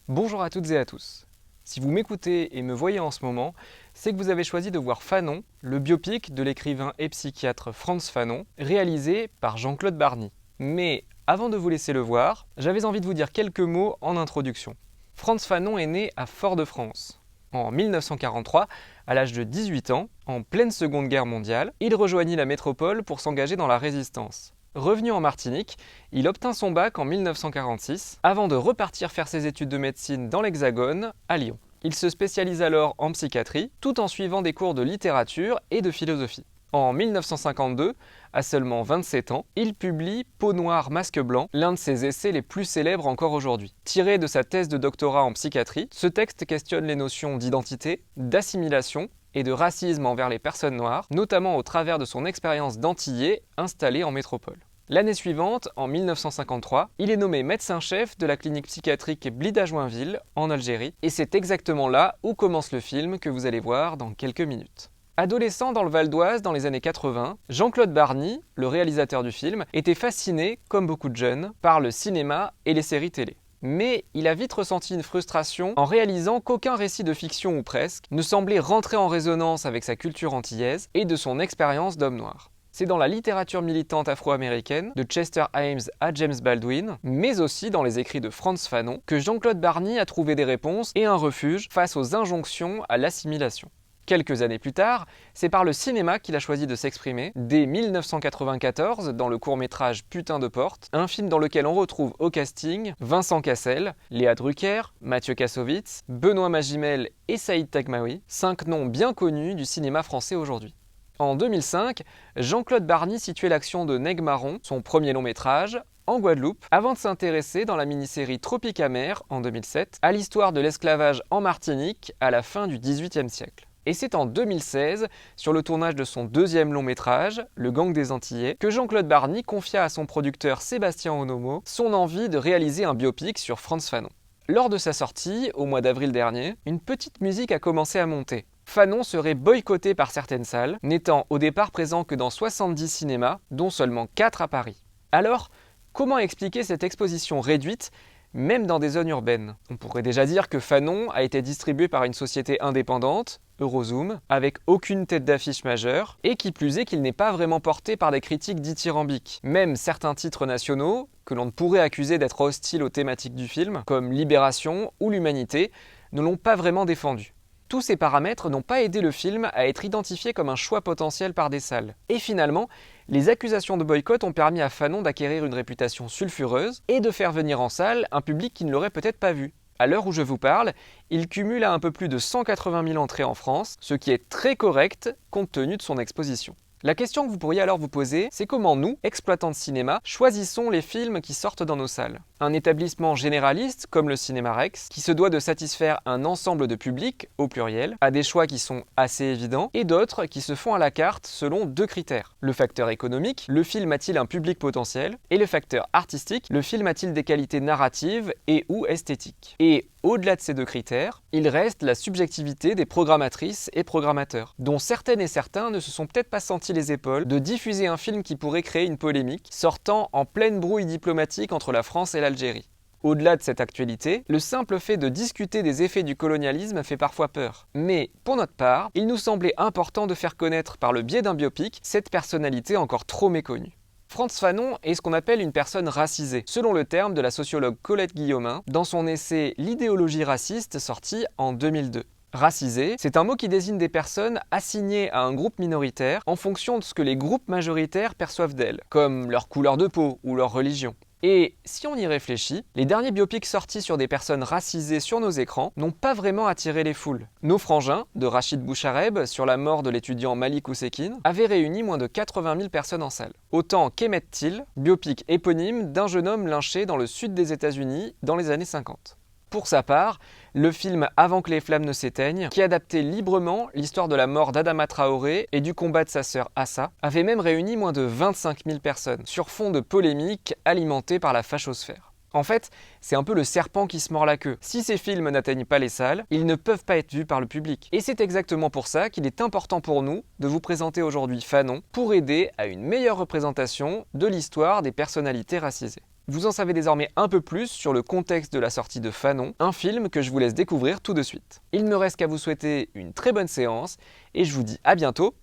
Bonjour à toutes et à tous. Si vous m'écoutez et me voyez en ce moment, c'est que vous avez choisi de voir Fanon, le biopic de l'écrivain et psychiatre Frantz Fanon, réalisé par Jean-Claude Barny. Mais avant de vous laisser le voir, j'avais envie de vous dire quelques mots en introduction. Frantz Fanon est né à Fort-de-France. En 1943, à l'âge de 18 ans, en pleine Seconde Guerre mondiale, il rejoignit la métropole pour s'engager dans la résistance. Revenu en Martinique, il obtint son bac en 1946 avant de repartir faire ses études de médecine dans l'Hexagone, à Lyon. Il se spécialise alors en psychiatrie tout en suivant des cours de littérature et de philosophie. En 1952, à seulement 27 ans, il publie Peau noire, masque blanc, l'un de ses essais les plus célèbres encore aujourd'hui. Tiré de sa thèse de doctorat en psychiatrie, ce texte questionne les notions d'identité, d'assimilation et de racisme envers les personnes noires, notamment au travers de son expérience d'antillais installé en métropole. L'année suivante, en 1953, il est nommé médecin-chef de la clinique psychiatrique Blida Joinville, en Algérie, et c'est exactement là où commence le film que vous allez voir dans quelques minutes. Adolescent dans le Val d'Oise dans les années 80, Jean-Claude Barny, le réalisateur du film, était fasciné, comme beaucoup de jeunes, par le cinéma et les séries télé. Mais il a vite ressenti une frustration en réalisant qu'aucun récit de fiction ou presque ne semblait rentrer en résonance avec sa culture antillaise et de son expérience d'homme noir. C'est dans la littérature militante afro-américaine, de Chester Himes à James Baldwin, mais aussi dans les écrits de Frantz Fanon, que Jean-Claude Barny a trouvé des réponses et un refuge face aux injonctions à l'assimilation. Quelques années plus tard, c'est par le cinéma qu'il a choisi de s'exprimer, dès 1994 dans le court-métrage Putain de porte, un film dans lequel on retrouve au casting Vincent Cassel, Léa Drucker, Mathieu Kassovitz, Benoît Magimel et Saïd Taghmaoui, 5 noms bien connus du cinéma français aujourd'hui. En 2005, Jean-Claude Barny situait l'action de Neg Marron, son premier long-métrage, en Guadeloupe, avant de s'intéresser dans la mini-série Tropique Amer, en 2007, à l'histoire de l'esclavage en Martinique à la fin du XVIIIe siècle. Et c'est en 2016, sur le tournage de son deuxième long-métrage, Le Gang des Antillais, que Jean-Claude Barny confia à son producteur Sébastien Onomo son envie de réaliser un biopic sur Frantz Fanon. Lors de sa sortie, au mois d'avril dernier, une petite musique a commencé à monter. Fanon serait boycotté par certaines salles, n'étant au départ présent que dans 70 cinémas, dont seulement 4 à Paris. Alors, comment expliquer cette exposition réduite, même dans des zones urbaines? On pourrait déjà dire que Fanon a été distribué par une société indépendante, Eurozoom, avec aucune tête d'affiche majeure, et qui plus est qu'il n'est pas vraiment porté par des critiques dithyrambiques. Même certains titres nationaux, que l'on ne pourrait accuser d'être hostiles aux thématiques du film, comme Libération ou L'Humanité, ne l'ont pas vraiment défendu. Tous ces paramètres n'ont pas aidé le film à être identifié comme un choix potentiel par des salles. Et finalement, les accusations de boycott ont permis à Fanon d'acquérir une réputation sulfureuse et de faire venir en salle un public qui ne l'aurait peut-être pas vu. À l'heure où je vous parle, il cumule à un peu plus de 180 000 entrées en France, ce qui est très correct compte tenu de son exposition. La question que vous pourriez alors vous poser, c'est comment nous, exploitants de cinéma, choisissons les films qui sortent dans nos salles. Un établissement généraliste, comme le Cinéma Rex, qui se doit de satisfaire un ensemble de publics, au pluriel, a des choix qui sont assez évidents, et d'autres qui se font à la carte selon 2 critères. Le facteur économique, le film a-t-il un public potentiel? Et le facteur artistique, le film a-t-il des qualités narratives et ou esthétiques? Et au-delà de ces 2 critères, il reste la subjectivité des programmatrices et programmateurs, dont certaines et certains ne se sont peut-être pas sentis les épaules de diffuser un film qui pourrait créer une polémique, sortant en pleine brouille diplomatique entre la France et l'Algérie. Au-delà de cette actualité, le simple fait de discuter des effets du colonialisme fait parfois peur. Mais, pour notre part, il nous semblait important de faire connaître par le biais d'un biopic cette personnalité encore trop méconnue. Frantz Fanon est ce qu'on appelle une personne racisée, selon le terme de la sociologue Colette Guillaumin, dans son essai L'idéologie raciste sorti en 2002. Racisé, c'est un mot qui désigne des personnes assignées à un groupe minoritaire en fonction de ce que les groupes majoritaires perçoivent d'elles, comme leur couleur de peau ou leur religion. Et si on y réfléchit, les derniers biopics sortis sur des personnes racisées sur nos écrans n'ont pas vraiment attiré les foules. Nos frangins, de Rachid Bouchareb sur la mort de l'étudiant Malik Oussekine, avaient réuni moins de 80 000 personnes en salle. Autant qu'Emmett Till, biopic éponyme d'un jeune homme lynché dans le sud des États-Unis dans les années 50. Pour sa part, le film Avant que les flammes ne s'éteignent, qui adaptait librement l'histoire de la mort d'Adama Traoré et du combat de sa sœur Assa, avait même réuni moins de 25 000 personnes, sur fond de polémiques alimentées par la fachosphère. En fait, c'est un peu le serpent qui se mord la queue. Si ces films n'atteignent pas les salles, ils ne peuvent pas être vus par le public. Et c'est exactement pour ça qu'il est important pour nous de vous présenter aujourd'hui Fanon, pour aider à une meilleure représentation de l'histoire des personnalités racisées. Vous en savez désormais un peu plus sur le contexte de la sortie de Fanon, un film que je vous laisse découvrir tout de suite. Il ne me reste qu'à vous souhaiter une très bonne séance et je vous dis à bientôt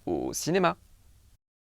au cinéma.